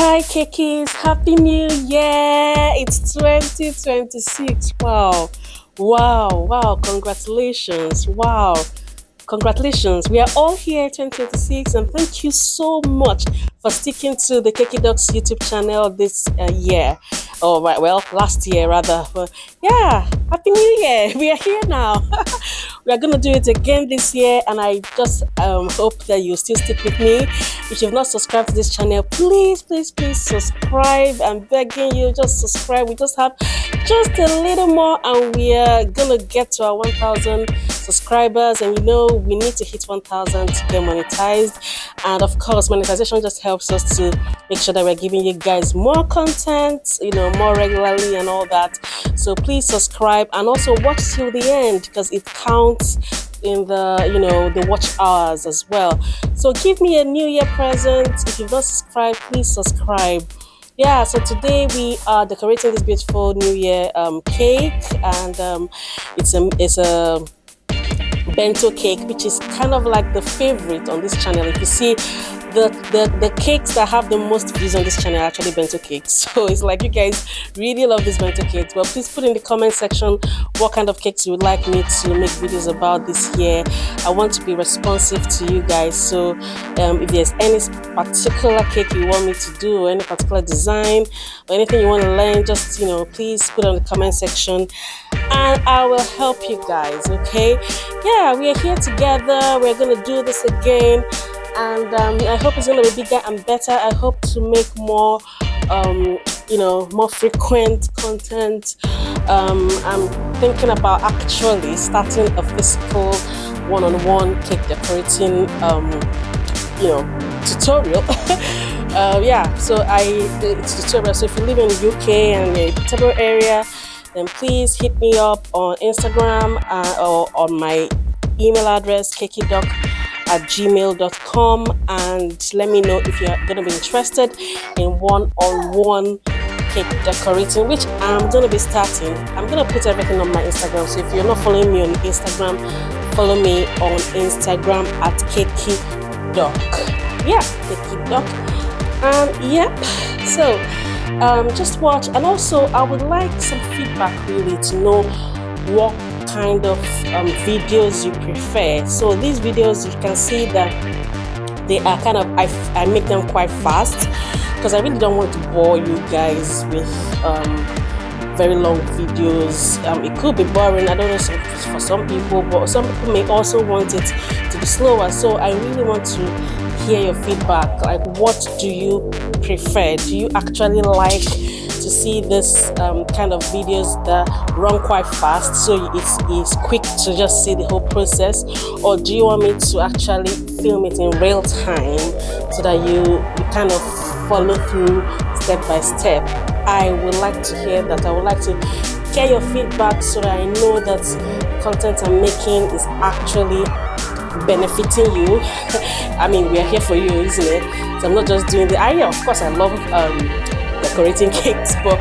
Hi, Cakeys. Happy New Year. It's 2026. Wow. Wow. Wow. Congratulations. Wow. Congratulations. We are all here 2026 and thank you so much for sticking to the Cakeydoc YouTube channel this year. Oh, right. Well, last year rather. But yeah, Happy New Year. We are here now. We are going to do it again this year and I just hope that you still stick with me. If you've not subscribed to this channel, please subscribe. I'm begging you, just subscribe. We just have just a little more and we are going to get to our 1,000 subscribers, and we need to hit 1,000 to get monetized. And of course, monetization just helps us to make sure that we're giving you guys more content, more regularly and all that. So please subscribe and also watch till the end because it counts in the watch hours as well. So give me a new year present. If you've not subscribed, please subscribe. Yeah, so today we are decorating this beautiful new year cake, and it's a bento cake, which is kind of like the favorite on this channel. If you see the cakes that have the most views on this channel are actually bento cakes, so it's like you guys really love these bento cakes. But please put in the comment section what kind of cakes you would like me to make videos about this year. I want to be responsive to you guys, so if there's any particular cake you want me to do or any particular design or anything you want to learn, just please put it on the comment section and I will help you guys. Okay, yeah, we are here together. We're gonna do this again, and I hope it's gonna be bigger and better. I hope to make more more frequent content. I'm thinking about actually starting a physical one-on-one cake decorating tutorial. Yeah, so it's tutorial. So if you live in the UK and the Peterborough area, then please hit me up on Instagram or on my email address cakeydoc@gmail.com, and let me know if you're going to be interested in one-on-one cake decorating, which I'm going to be starting. I'm going to put everything on my Instagram, so if you're not following me on Instagram, follow me on Instagram at Cakeydoc. Yeah, Cakeydoc. Yeah, so just watch, and also I would like some feedback really to know what kind of videos you prefer. So these videos, you can see that they are kind of I make them quite fast because I really don't want to bore you guys with very long videos. It could be boring, I don't know, for some people, but some people may also want it to be slower. So I really want to hear your feedback. Like, what do you prefer? Do you actually like to see this kind of videos that run quite fast, so it's quick to just see the whole process, or do you want me to actually film it in real time so that you kind of follow through step by step? I would like to hear that. I would like to hear your feedback so that I know that the content I'm making is actually benefiting you. I mean, we are here for you, isn't it? So I'm not just doing of course I love decorating cakes, but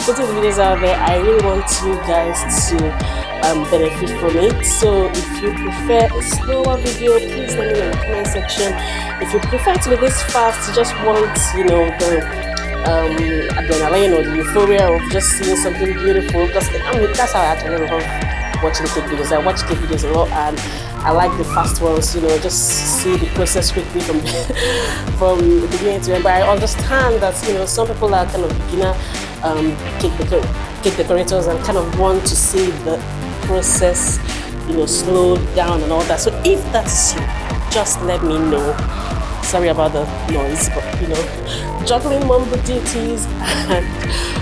putting the videos out there, I really want you guys to benefit from it. So if you prefer a slower video, please let me know in the comment section. If you prefer to be this fast, you just want the adrenaline or the euphoria of just seeing something beautiful, because that's how I actually love watching cake videos. I watch cake videos a lot and I like the fast ones, just see the process quickly from the beginning to end. But I understand that some people are kind of beginner cake decorators and kind of want to see the process slow down and all that. So if that's you, just let me know. Sorry about the noise, but juggling mumbo duties and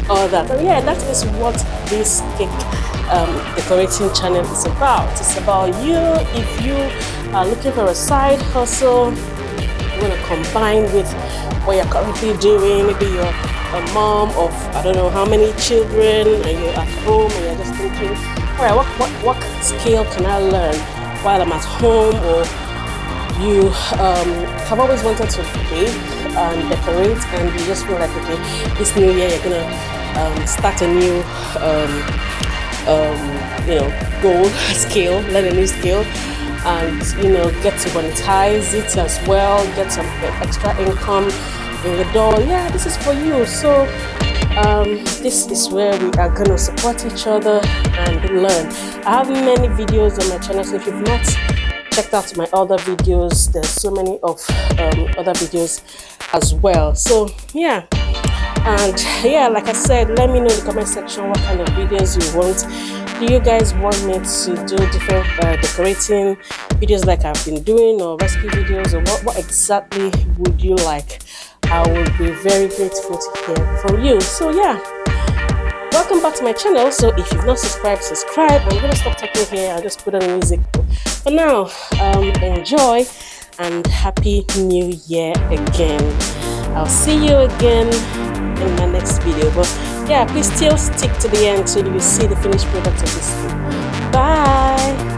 all that. And yeah, that is what this cake decorating channel is about. It's about you. If you are looking for a side hustle, you want to combine with what you're currently doing. Maybe you're a mom of I don't know how many children, and you're at home and you're just thinking, all right, what skill can I learn while I'm at home? Or you have always wanted to bake and decorate, and you just feel like, okay, this new year you're gonna start a new goal, skill, learn a new skill, and get to monetize it as well, get some extra income in the door, yeah, this is for you. So this is where we are gonna support each other and learn. I have many videos on my channel, so if you've not checked out my other videos, there's so many of other videos as well. So yeah, and yeah, like I said, let me know in the comment section what kind of videos you want. Do you guys want me to do different decorating videos like I've been doing, or recipe videos, or what exactly would you like? I would be very grateful to hear from you. So yeah, welcome back to my channel. So if you've not subscribed, subscribe. I'm gonna stop talking here. I'll just put on the music for now. Enjoy and happy new year again. I'll see you again in my next video. But yeah, please still stick to the end so you will see the finished product of this video. Bye.